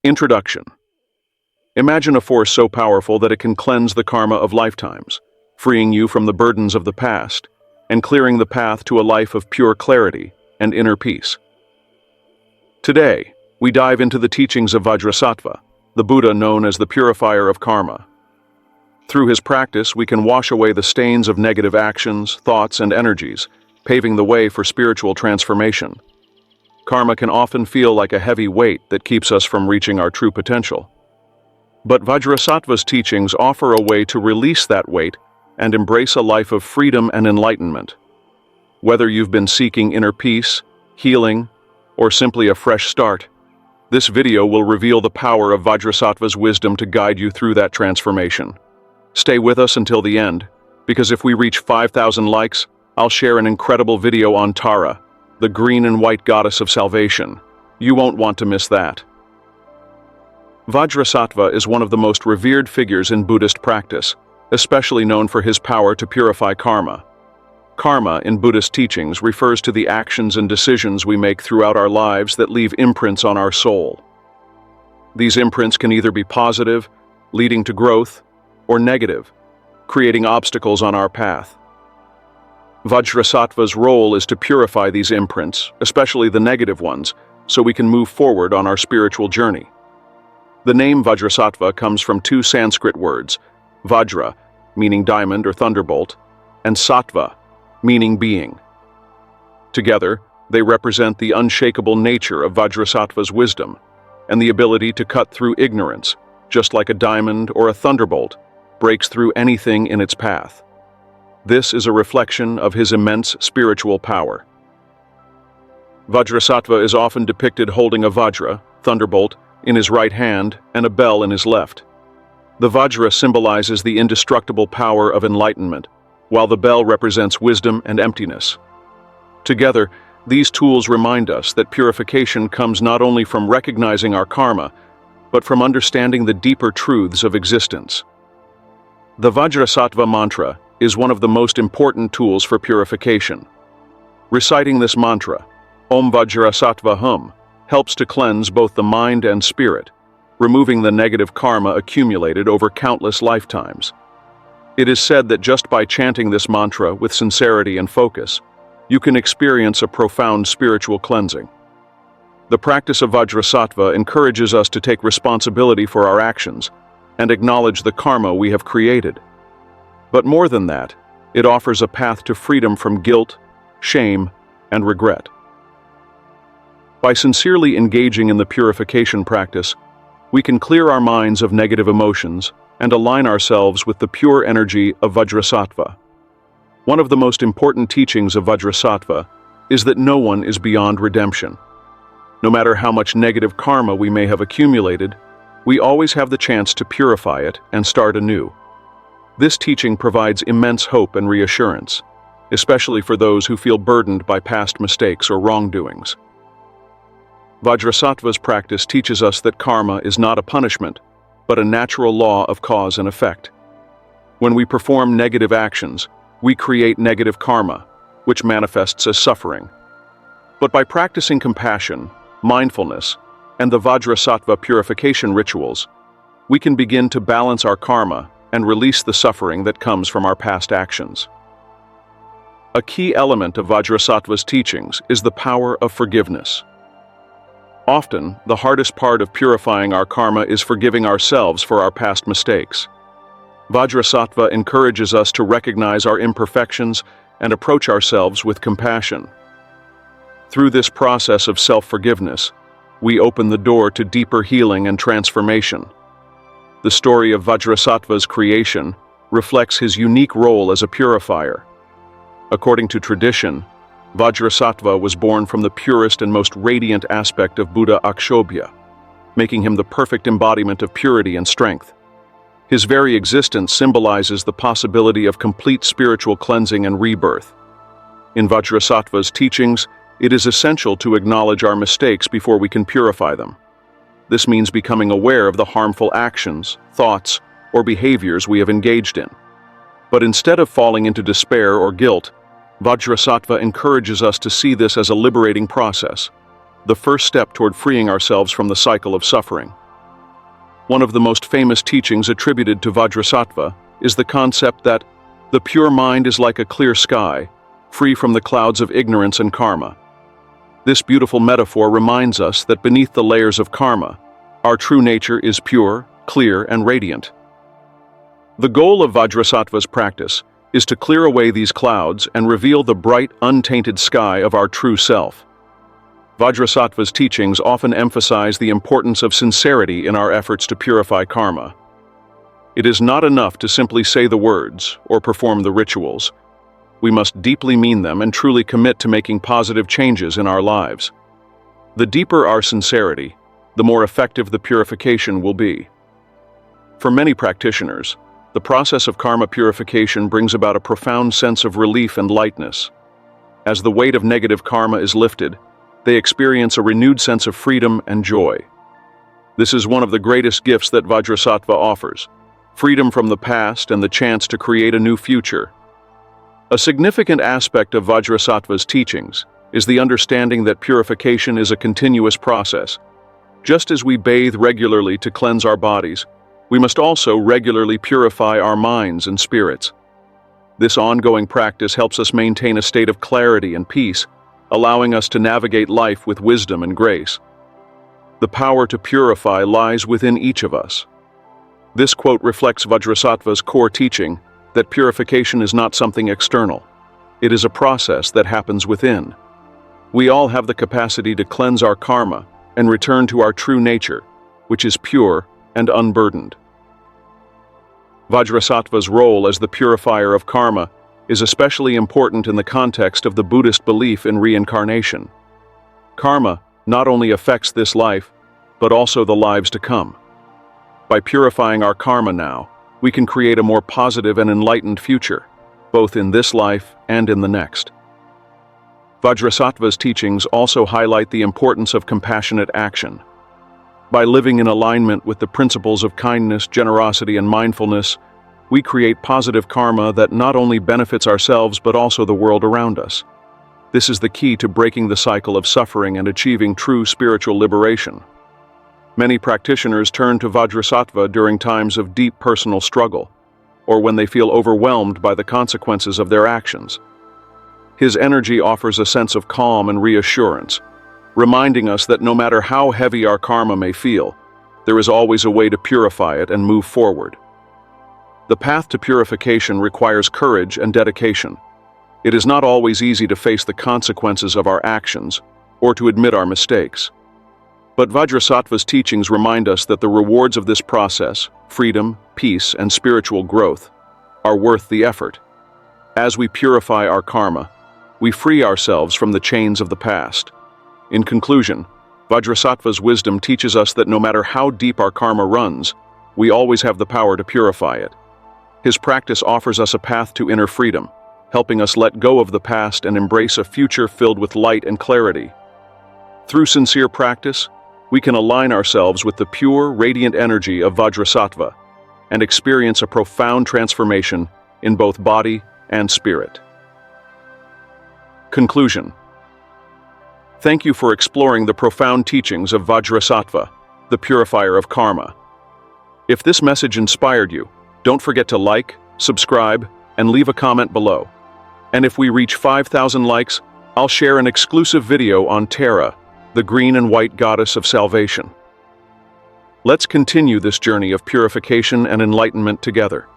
Introduction. Imagine a force so powerful that it can cleanse the karma of lifetimes, freeing you from the burdens of the past and clearing the path to a life of pure clarity and inner peace. Today, we dive into the teachings of Vajrasattva, the Buddha known as the Purifier of Karma. Through his practice, we can wash away the stains of negative actions, thoughts, and energies, paving the way for spiritual transformation. Karma can often feel like a heavy weight that keeps us from reaching our true potential. But Vajrasattva's teachings offer a way to release that weight and embrace a life of freedom and enlightenment. Whether you've been seeking inner peace, healing, or simply a fresh start, this video will reveal the power of Vajrasattva's wisdom to guide you through that transformation. Stay with us until the end, because if we reach 5,000 likes, I'll share an incredible video on Tara, the green and white goddess of salvation. You won't want to miss that. Vajrasattva is one of the most revered figures in Buddhist practice, especially known for his power to purify karma. Karma in Buddhist teachings refers to the actions and decisions we make throughout our lives that leave imprints on our soul. These imprints can either be positive, leading to growth, or negative, creating obstacles on our path. Vajrasattva's role is to purify these imprints, especially the negative ones, so we can move forward on our spiritual journey. The name Vajrasattva comes from two Sanskrit words, Vajra, meaning diamond or thunderbolt, and Sattva, meaning being. Together, they represent the unshakable nature of Vajrasattva's wisdom and the ability to cut through ignorance, just like a diamond or a thunderbolt breaks through anything in its path. This is a reflection of his immense spiritual power. Vajrasattva is often depicted holding a Vajra, thunderbolt, in his right hand and a bell in his left. The Vajra symbolizes the indestructible power of enlightenment, while the bell represents wisdom and emptiness. Together, these tools remind us that purification comes not only from recognizing our karma, but from understanding the deeper truths of existence. The Vajrasattva mantra is one of the most important tools for purification. Reciting this mantra, Om Vajrasattva Hum, helps to cleanse both the mind and spirit, removing the negative karma accumulated over countless lifetimes. It is said that just by chanting this mantra with sincerity and focus, you can experience a profound spiritual cleansing. The practice of Vajrasattva encourages us to take responsibility for our actions and acknowledge the karma we have created. But more than that, it offers a path to freedom from guilt, shame, and regret. By sincerely engaging in the purification practice, we can clear our minds of negative emotions and align ourselves with the pure energy of Vajrasattva. One of the most important teachings of Vajrasattva is that no one is beyond redemption. No matter how much negative karma we may have accumulated, we always have the chance to purify it and start anew. This teaching provides immense hope and reassurance, especially for those who feel burdened by past mistakes or wrongdoings. Vajrasattva's practice teaches us that karma is not a punishment, but a natural law of cause and effect. When we perform negative actions, we create negative karma, which manifests as suffering. But by practicing compassion, mindfulness, and the Vajrasattva purification rituals, we can begin to balance our karma and release the suffering that comes from our past actions. A key element of Vajrasattva's teachings is the power of forgiveness. Often, the hardest part of purifying our karma is forgiving ourselves for our past mistakes. Vajrasattva encourages us to recognize our imperfections and approach ourselves with compassion. Through this process of self-forgiveness, we open the door to deeper healing and transformation. The story of Vajrasattva's creation reflects his unique role as a purifier. According to tradition, Vajrasattva was born from the purest and most radiant aspect of Buddha Akshobhya, making him the perfect embodiment of purity and strength. His very existence symbolizes the possibility of complete spiritual cleansing and rebirth. In Vajrasattva's teachings, it is essential to acknowledge our mistakes before we can purify them. This means becoming aware of the harmful actions, thoughts, or behaviors we have engaged in. But instead of falling into despair or guilt, Vajrasattva encourages us to see this as a liberating process, the first step toward freeing ourselves from the cycle of suffering. One of the most famous teachings attributed to Vajrasattva is the concept that the pure mind is like a clear sky, free from the clouds of ignorance and karma. This beautiful metaphor reminds us that beneath the layers of karma, our true nature is pure, clear, and radiant. The goal of Vajrasattva's practice is to clear away these clouds and reveal the bright, untainted sky of our true self. Vajrasattva's teachings often emphasize the importance of sincerity in our efforts to purify karma. It is not enough to simply say the words or perform the rituals. We must deeply mean them and truly commit to making positive changes in our lives. The deeper our sincerity, the more effective the purification will be. For many practitioners, the process of karma purification brings about a profound sense of relief and lightness. As the weight of negative karma is lifted, they experience a renewed sense of freedom and joy. This is one of the greatest gifts that Vajrasattva offers: freedom from the past and the chance to create a new future. A significant aspect of Vajrasattva's teachings is the understanding that purification is a continuous process. Just as we bathe regularly to cleanse our bodies, we must also regularly purify our minds and spirits. This ongoing practice helps us maintain a state of clarity and peace, allowing us to navigate life with wisdom and grace. The power to purify lies within each of us. This quote reflects Vajrasattva's core teaching that purification is not something external. It is a process that happens within. We all have the capacity to cleanse our karma and return to our true nature, which is pure and unburdened. Vajrasattva's role as the purifier of karma is especially important in the context of the Buddhist belief in reincarnation. Karma not only affects this life, but also the lives to come. By purifying our karma now, we can create a more positive and enlightened future, both in this life and in the next. Vajrasattva's teachings also highlight the importance of compassionate action. By living in alignment with the principles of kindness, generosity, and mindfulness, we create positive karma that not only benefits ourselves but also the world around us. This is the key to breaking the cycle of suffering and achieving true spiritual liberation. Many practitioners turn to Vajrasattva during times of deep personal struggle, or when they feel overwhelmed by the consequences of their actions. His energy offers a sense of calm and reassurance, reminding us that no matter how heavy our karma may feel, there is always a way to purify it and move forward. The path to purification requires courage and dedication. It is not always easy to face the consequences of our actions or to admit our mistakes. But Vajrasattva's teachings remind us that the rewards of this process, freedom, peace, and spiritual growth, are worth the effort. As we purify our karma, we free ourselves from the chains of the past. In conclusion, Vajrasattva's wisdom teaches us that no matter how deep our karma runs, we always have the power to purify it. His practice offers us a path to inner freedom, helping us let go of the past and embrace a future filled with light and clarity. Through sincere practice, we can align ourselves with the pure, radiant energy of Vajrasattva and experience a profound transformation in both body and spirit. Conclusion. Thank you for exploring the profound teachings of Vajrasattva, the Purifier of Karma. If this message inspired you, don't forget to like, subscribe, and leave a comment below. And if we reach 5,000 likes, I'll share an exclusive video on Tara, the green and white goddess of salvation. Let's continue this journey of purification and enlightenment together.